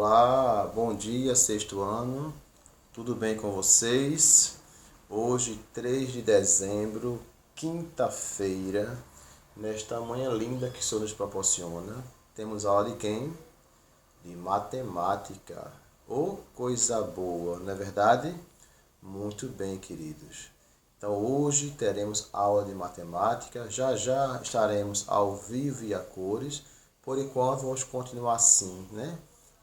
Olá, bom dia, sexto ano, tudo bem com vocês? Hoje, 3 de dezembro, quinta-feira, nesta manhã linda que o Senhor nos proporciona, temos aula de quem? De matemática. Oh, coisa boa, não é verdade? Muito bem, queridos. Então, hoje teremos aula de matemática, já estaremos ao vivo e a cores. Por enquanto, vamos continuar assim, né?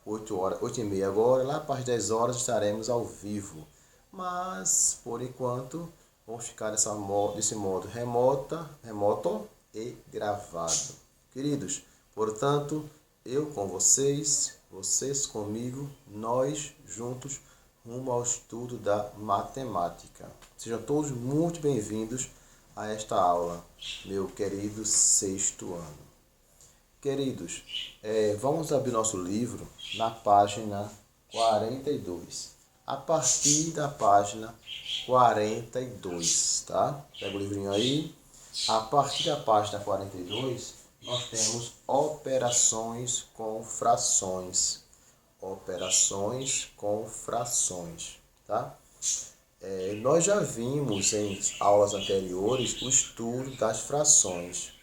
8h30 agora, lá para as 10 horas estaremos ao vivo. Mas, por enquanto, vamos ficar desse modo remoto e gravado. Queridos, portanto, eu com vocês, vocês comigo, nós juntos, rumo ao estudo da matemática. Sejam todos muito bem-vindos a esta aula, meu querido sexto ano. Queridos, vamos abrir nosso livro na página 42. A partir da página 42, tá? Pega o livrinho aí. A partir da página 42, nós temos operações com frações. Operações com frações, tá? Nós já vimos em aulas anteriores o estudo das frações.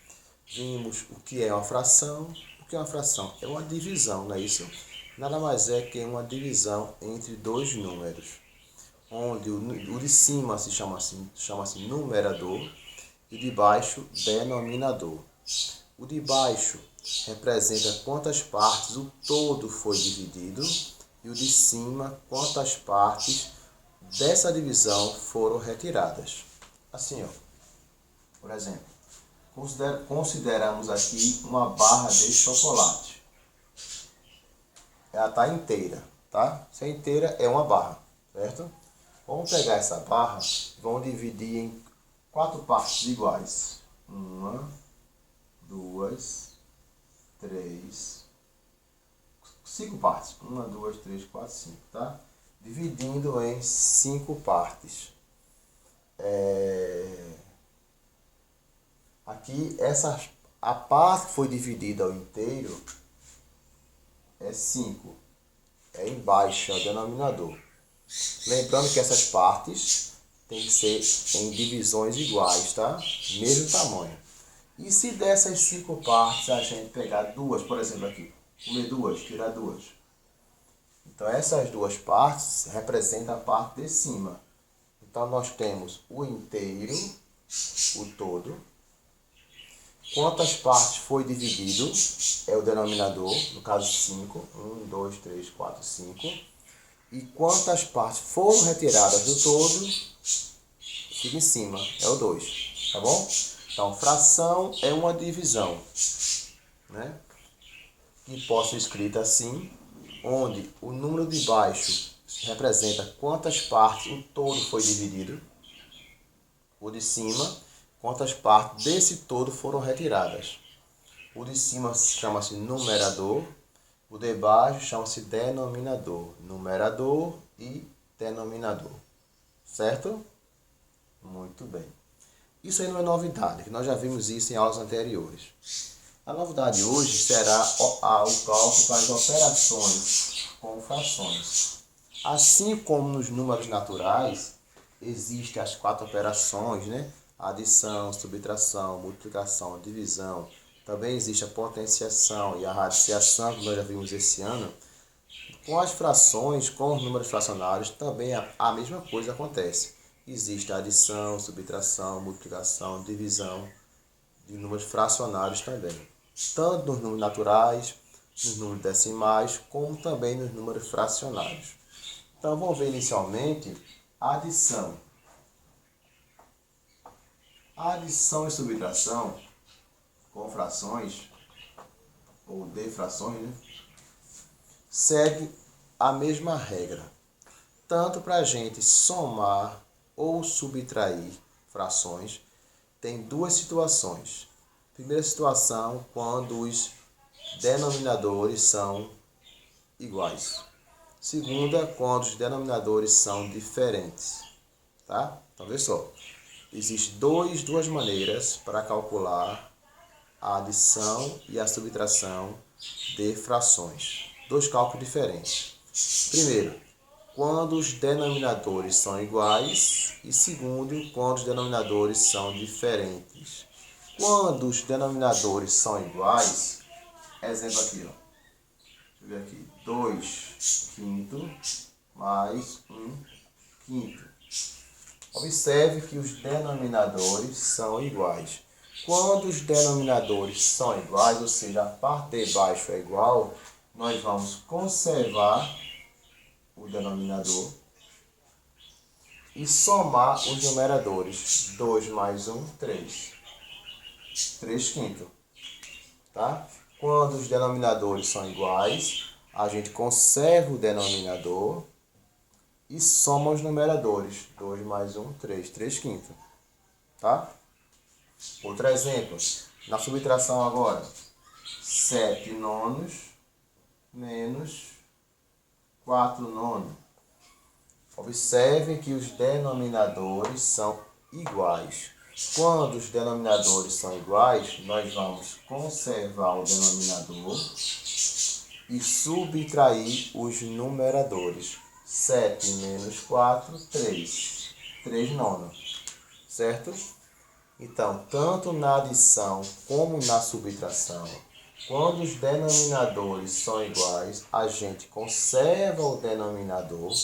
Vimos o que é uma fração. O que é uma fração? É uma divisão, não é isso? Nada mais é que uma divisão entre dois números, onde o de cima se chama-se numerador e o de baixo denominador. O de baixo representa quantas partes o todo foi dividido e o de cima quantas partes dessa divisão foram retiradas. Assim, ó, por exemplo, consideramos aqui uma barra de chocolate. Ela está inteira, tá? Se é inteira, é uma barra, certo? Vamos pegar essa barra e vamos dividir em 4 partes iguais. 1, 2, 3, 5 partes. 1, 2, 3, 4, 5, tá? Dividindo em 5 partes. Aqui, a parte que foi dividida ao inteiro é 5. É embaixo, é o denominador. Lembrando que essas partes têm que ser em divisões iguais, tá? Mesmo tamanho. E se dessas 5 partes a gente pegar duas, por exemplo aqui, comer duas, tirar duas. Então essas duas partes representam a parte de cima. Então nós temos o inteiro, o todo. Quantas partes foi dividido é o denominador, no caso 5. 1, 2, 3, 4, 5. E quantas partes foram retiradas do todo, fica em cima, é o 2. Tá bom? Então, fração é uma divisão, né? Que pode ser escrita assim, onde o número de baixo representa quantas partes o todo foi dividido. O de cima, quantas partes desse todo foram retiradas. O de cima chama-se numerador, o de baixo chama-se denominador. Numerador e denominador. Certo? Muito bem. Isso aí não é novidade, que nós já vimos isso em aulas anteriores. A novidade hoje será o cálculo das operações com frações. Assim como nos números naturais, existem as 4 operações, né? Adição, subtração, multiplicação, divisão. Também existe a potenciação e a radiciação, que nós já vimos esse ano. Com as frações, com os números fracionários, também a mesma coisa acontece. Existe a adição, subtração, multiplicação, divisão de números fracionários também. Tanto nos números naturais, nos números decimais, como também nos números fracionários. Então vamos ver inicialmente a adição. A adição e subtração com frações, ou de frações, né, segue a mesma regra. Tanto para a gente somar ou subtrair frações, tem 2 situações. Primeira situação, quando os denominadores são iguais. Segunda, quando os denominadores são diferentes. Tá? Então, vê só. Existem duas maneiras para calcular a adição e a subtração de frações. dois cálculos diferentes. Primeiro, quando os denominadores são iguais. E segundo, quando os denominadores são diferentes. Quando os denominadores são iguais, exemplo aqui, ó. Deixa eu ver aqui. 2 quintos mais 1 quinto. Observe que os denominadores são iguais. Quando os denominadores são iguais, ou seja, a parte de baixo é igual, nós vamos conservar o denominador e somar os numeradores. 2 mais 1, 3. 3 quintos. Tá? Quando os denominadores são iguais, a gente conserva o denominador e soma os numeradores. 2 mais 1, 3. 3 quintos. Tá? Outro exemplo. Na subtração agora. 7 nonos menos 4 nonos. Observe que os denominadores são iguais. Quando os denominadores são iguais, nós vamos conservar o denominador e subtrair os numeradores. 7 menos 4, 3. 3 nonos. Certo? Então, tanto na adição como na subtração, quando os denominadores são iguais, a gente conserva o denominador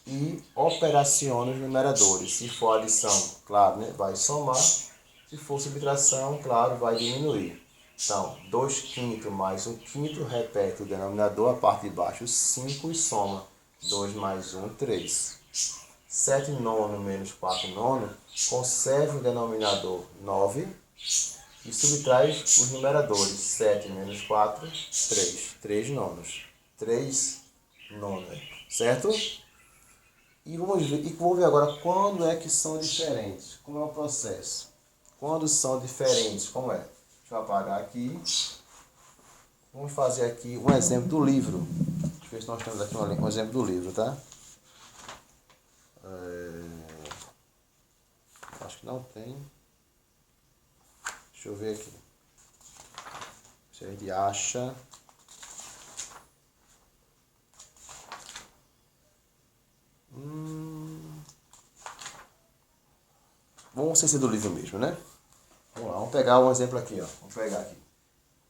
e operaciona os numeradores. Se for adição, claro, né, vai somar. Se for subtração, claro, vai diminuir. Então, 2 quintos mais 1 quinto, repete o denominador, a parte de baixo 5 e soma. 2 mais 1, 3. 7 nono menos 4 nono, conserva o denominador 9 e subtrai os numeradores. 7 menos 4, 3. 3 nonos. 3 nonos. Certo? E vamos ver agora quando é que são diferentes. Como é o processo? Quando são diferentes, como é? Deixa eu apagar aqui. Vamos fazer aqui um exemplo do livro. Deixa eu ver se nós temos aqui um exemplo do livro, tá? Acho que não tem. Deixa eu ver aqui. Se a gente acha. Vamos ser do livro mesmo, né? Vamos lá, vamos pegar um exemplo aqui, ó. Vamos pegar aqui.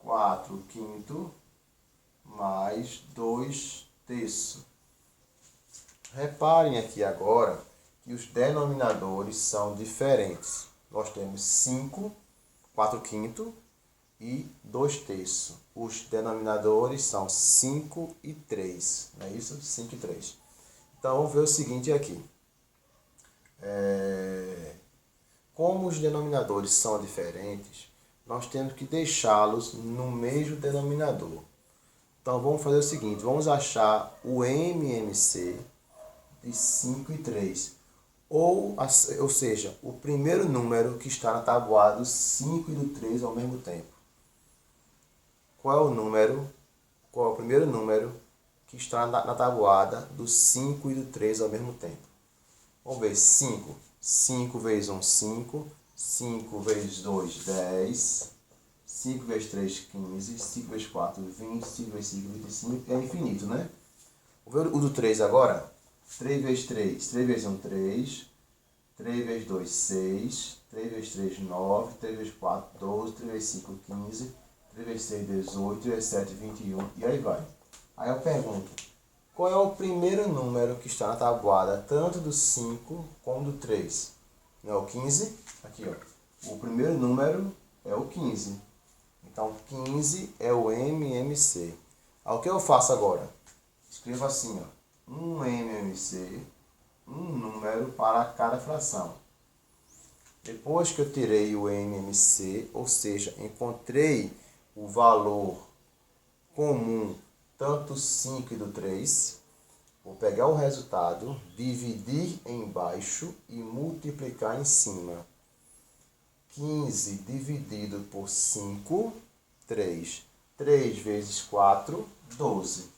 4 quintos mais 2 terços. Reparem aqui agora que os denominadores são diferentes. Nós temos 5, 4 quintos e 2 terços. Os denominadores são 5 e 3. Não é isso? 5 e 3. Então, vamos ver o seguinte aqui. Como os denominadores são diferentes, nós temos que deixá-los no mesmo denominador. Então, vamos fazer o seguinte. Vamos achar o MMC de 5 e 3. Ou seja, o primeiro número que está na tabuada do 5 e do 3 ao mesmo tempo. Qual é o primeiro número que está na tabuada do 5 e do 3 ao mesmo tempo? Vamos ver, 5. 5 vezes 1, 5. 5 vezes 2, 10. 5 vezes 3, 15. 5 vezes 4, 20. 5 vezes 5, 25. É infinito, né? Vamos ver o do 3 agora. 3 vezes 3. 3 vezes 1, 3. 3 vezes 2, 6. 3 vezes 3, 9. 3 vezes 4, 12. 3 vezes 5, 15. 3 vezes 6, 18. 3 vezes 7, 21. E aí vai. Aí eu pergunto. Qual é o primeiro número que está na tabuada, tanto do 5 como do 3? Não é o 15? Aqui, ó. O primeiro número é o 15. Então, 15 é o MMC. O que eu faço agora? Escrevo assim, ó. Um MMC, um número para cada fração. Depois que eu tirei o MMC, ou seja, encontrei o valor comum tanto 5 e do 3, vou pegar o resultado, dividir embaixo e multiplicar em cima. 15 dividido por 5, 3. 3 vezes 4, 12.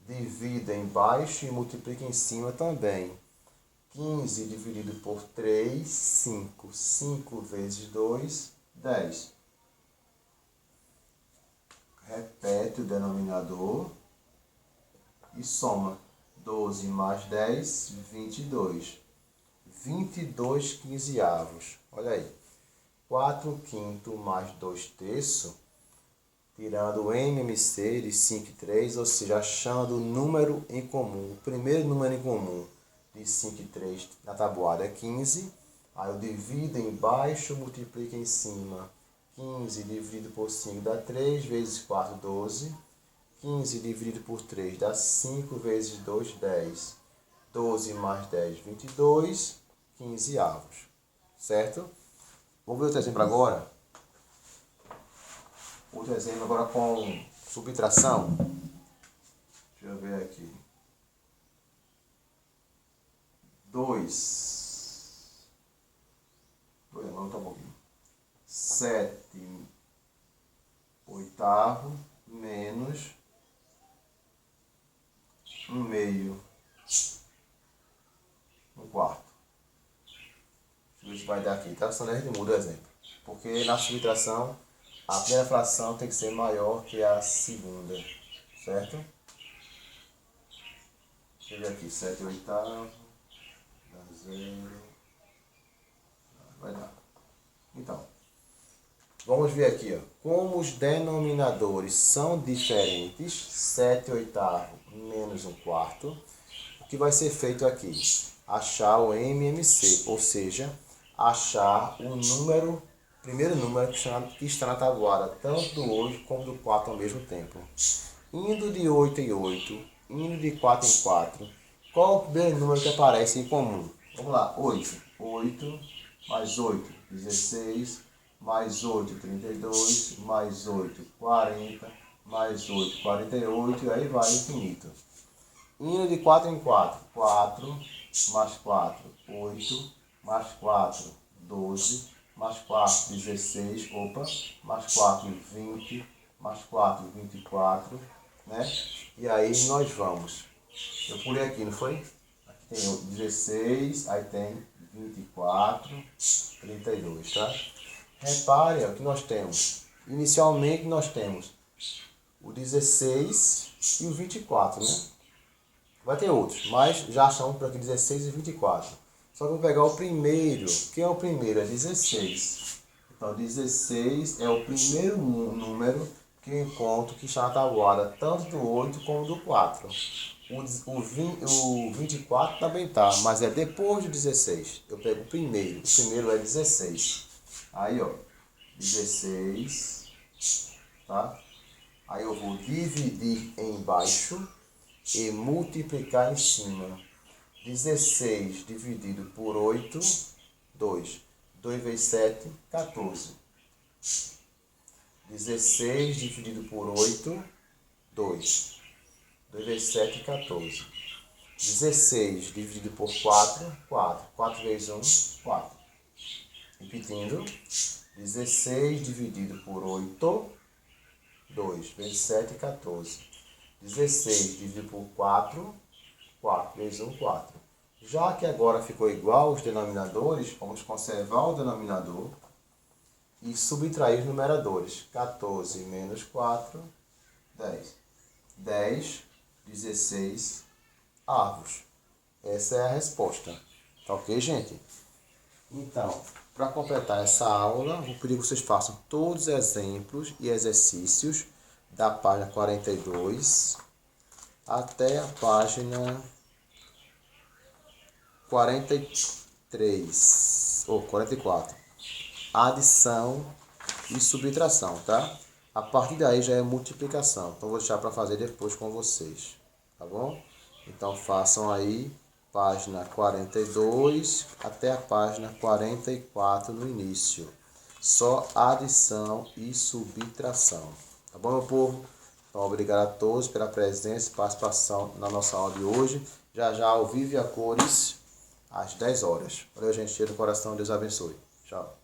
Divida embaixo e multiplica em cima também. 15 dividido por 3, 5. 5 vezes 2, 10. 7 o denominador e soma 12 mais 10, 22. 22 quinzeavos. Olha aí. 4 quintos mais 2 terços, tirando o MMC de 5 e 3, ou seja, achando o número em comum. O primeiro número em comum de 5 e 3 na tabuada é 15. Aí eu divido embaixo, multiplico em cima. 15 dividido por 5 dá 3, vezes 4, 12. 15 dividido por 3 dá 5, vezes 2, 10. 12 mais 10, 22 quinzeavos. Certo? Vamos ver outro exemplo agora. Outro exemplo agora com subtração. Deixa eu ver aqui. 7 oitavo menos 1 meio, 1 quarto. Deixa eu ver se vai dar aqui, tá? Senão a gente muda o exemplo. Porque na subtração, a primeira fração tem que ser maior que a segunda, certo? Deixa eu ver aqui, 7 oitavo, dá 0, vai dar. Então, vamos ver aqui, ó. Como os denominadores são diferentes, 7 oitavo menos 1 quarto, o que vai ser feito aqui? Achar o MMC, ou seja, achar o número, primeiro número que está na tabuada, tanto do 8 como do 4 ao mesmo tempo. Indo de 8 em 8, indo de 4 em 4, qual o primeiro número que aparece em comum? Vamos lá, 8. 8 mais 8, 16, mais 8, 32, mais 8, 40, mais 8, 48, e aí vai infinito. Indo de 4 em 4, 4, mais 4, 8, mais 4, 12, mais 4, 16, mais 4, 20, mais 4, 24, né? E aí nós vamos. Eu pulei aqui, não foi? Aqui tem 16, aí tem 24, 32, tá? Repare o que nós temos. Inicialmente nós temos o 16 e o 24, né? Vai ter outros, mas já achamos por aqui 16 e 24. Só que eu vou pegar o primeiro. Quem é o primeiro? É 16. Então 16 é o primeiro número que eu encontro que está na tabuada, tanto do 8 como do 4. O 24 também tá, mas é depois do 16. Eu pego o primeiro. O primeiro é 16. Aí, ó, 16, tá? Aí eu vou dividir embaixo e multiplicar em cima. 16 dividido por 8, 2. 2 vezes 7, 14. 16 dividido por 8, 2. 2 vezes 7, 14. 16 dividido por 4, 4. 4 vezes 1, 4. Repetindo. 16 dividido por 8, 2. Vezes 7, 14. 16 dividido por 4, 4 vezes 1, 4. Já que agora ficou igual os denominadores, vamos conservar o denominador e subtrair os numeradores. 14 menos 4, 10. 10, 16 avos. Essa é a resposta. Tá ok, gente? Então, para completar essa aula, vou pedir que vocês façam todos os exemplos e exercícios da página 42 até a página 43 ou 44. Adição e subtração, tá? A partir daí já é multiplicação. Então vou deixar para fazer depois com vocês, tá bom? Então façam aí página 42 até a página 44 no início. Só adição e subtração. Tá bom, meu povo? Então, obrigado a todos pela presença e participação na nossa aula de hoje. Já já ao vivo e a cores, às 10 horas. Valeu, gente. Cheiro do coração. Deus abençoe. Tchau.